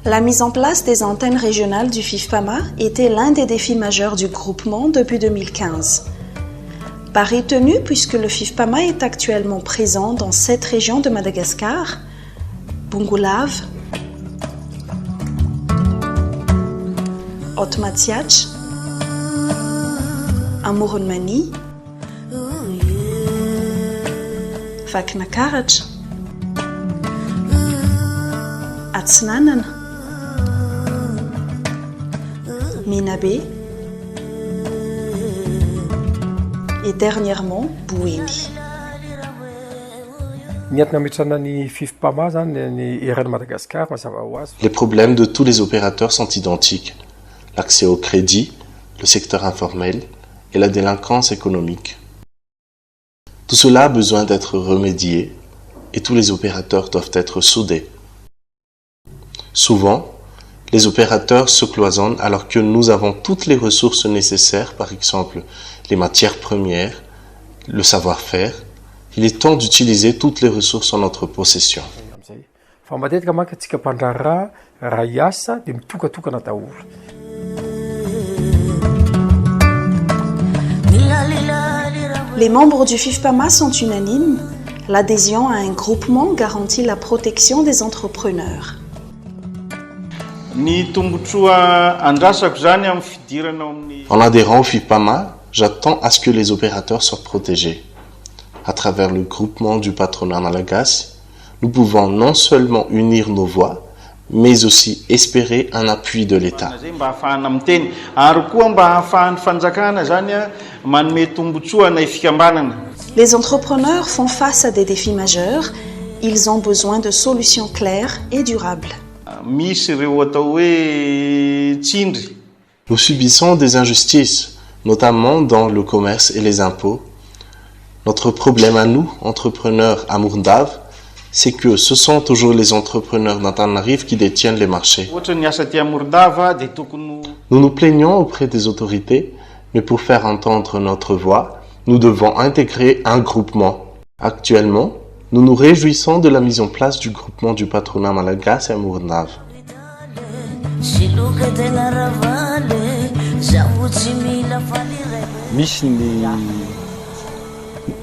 La mise en place des antennes régionales du FIFPAMA était l'un des défis majeurs du groupement depuis 2015. Pari tenu puisque le FIFPAMA est actuellement présent dans 7 régions de Madagascar, Bungulave, Otmatsiach, Amoronmani, Vaknakarach, Atsnanan, Minabe et dernièrement Bouéni. Les problèmes de tous les opérateurs sont identiques. L'accès au crédit, le secteur informel et la délinquance économique. Tout cela a besoin d'être remédié et tous les opérateurs doivent être soudés. Souvent, les opérateurs se cloisonnent alors que nous avons toutes les ressources nécessaires, par exemple les matières premières, le savoir-faire. Il est temps d'utiliser toutes les ressources en notre possession. Les membres du FIFPAMA sont unanimes. L'adhésion à un groupement garantit la protection des entrepreneurs. En adhérant au FIFPAMA, j'attends à ce que les opérateurs soient protégés. À travers le groupement du patronat malagasy, nous pouvons non seulement unir nos voix, mais aussi espérer un appui de l'État. Les entrepreneurs font face à des défis majeurs. Ils ont besoin de solutions claires et durables. Nous subissons des injustices, notamment dans le commerce et les impôts. Notre problème à nous, entrepreneurs à Mourndave, c'est que ce sont toujours les entrepreneurs d'Antananarivo qui détiennent les marchés. Nous nous plaignons auprès des autorités, mais pour faire entendre notre voix, nous devons intégrer un groupement. Actuellement, nous nous réjouissons de la mise en place du groupement du patronat malagasy à Mourndave.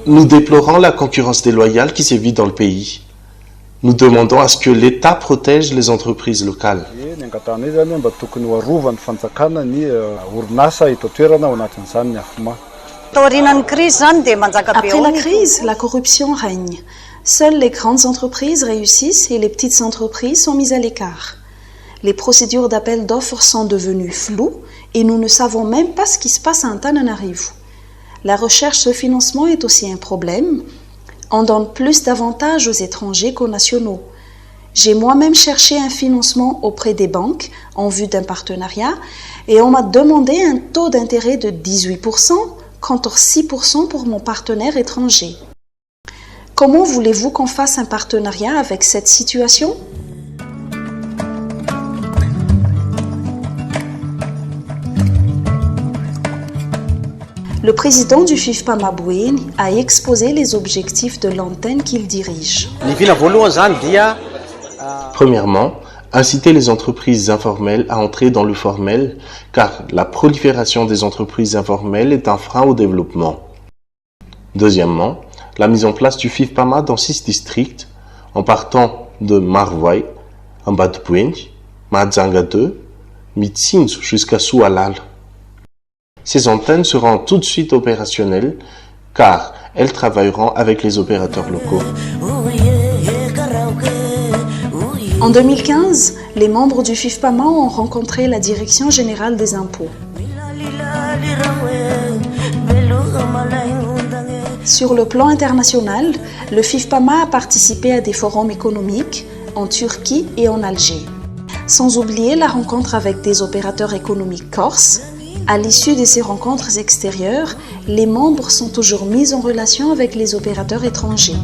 Nous déplorons la concurrence déloyale qui sévit dans le pays. Nous demandons à ce que l'État protège les entreprises locales. Après la crise, la corruption règne. Seules les grandes entreprises réussissent et les petites entreprises sont mises à l'écart. Les procédures d'appel d'offres sont devenues floues et nous ne savons même pas ce qui se passe à Antananarivo. La recherche de financement est aussi un problème. On donne plus d'avantages aux étrangers qu'aux nationaux. J'ai moi-même cherché un financement auprès des banques en vue d'un partenariat et on m'a demandé un taux d'intérêt de 18% contre 6% pour mon partenaire étranger. Comment voulez-vous qu'on fasse un partenariat avec cette situation ? Le président du FIFPAMA Bouéni a exposé les objectifs de l'antenne qu'il dirige. Premièrement, inciter les entreprises informelles à entrer dans le formel, car la prolifération des entreprises informelles est un frein au développement. Deuxièmement, la mise en place du FIFPAMA dans 6 districts, en partant de Marwai, Ambadbouéni, Madzanga 2, Mitsinzo jusqu'à Soualal. Ces antennes seront tout de suite opérationnelles car elles travailleront avec les opérateurs locaux. En 2015, les membres du FIFPAMA ont rencontré la Direction générale des impôts. Sur le plan international, le FIFPAMA a participé à des forums économiques en Turquie et en Alger. Sans oublier la rencontre avec des opérateurs économiques corses. À l'issue de ces rencontres extérieures, les membres sont toujours mis en relation avec les opérateurs étrangers.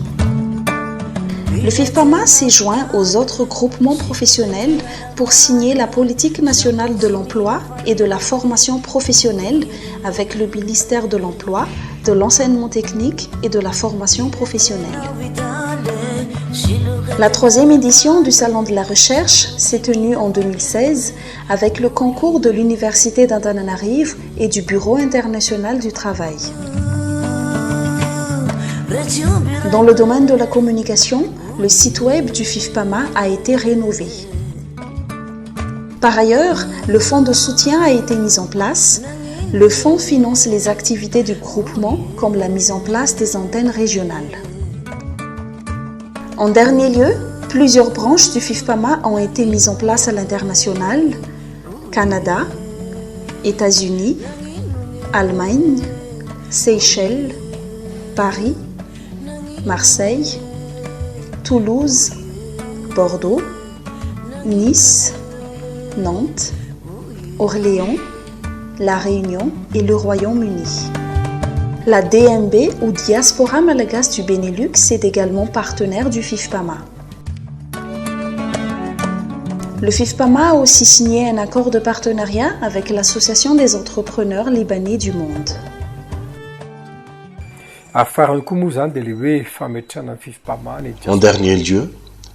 Le FIFPAMA s'est joint aux autres groupements professionnels pour signer la politique nationale de l'emploi et de la formation professionnelle avec le ministère de l'Emploi, de l'enseignement technique et de la formation professionnelle. La troisième édition du Salon de la Recherche s'est tenue en 2016 avec le concours de l'Université d'Antananarivo et du Bureau international du travail. Dans le domaine de la communication, le site web du FIFPAMA a été rénové. Par ailleurs, le fonds de soutien a été mis en place. Le fonds finance les activités du groupement comme la mise en place des antennes régionales. En dernier lieu, plusieurs branches du FIFPAMA ont été mises en place à l'international: Canada, États-Unis, Allemagne, Seychelles, Paris, Marseille, Toulouse, Bordeaux, Nice, Nantes, Orléans, La Réunion et le Royaume-Uni. La DMB ou Diaspora Malagasy du Benelux est également partenaire du FIFPAMA. Le FIFPAMA a aussi signé un accord de partenariat avec l'Association des entrepreneurs libanais du monde. En dernier lieu,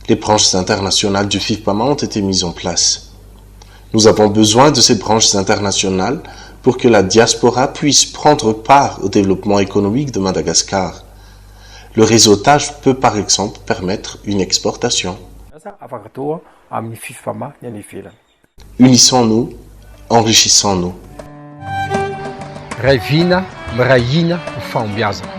les branches internationales du FIFPAMA ont été mises en place. Nous avons besoin de ces branches internationales pour que la diaspora puisse prendre part au développement économique de Madagascar. Le réseautage peut par exemple permettre une exportation. Unissons-nous, enrichissons-nous. Revina, Mraïna, Fambiaza.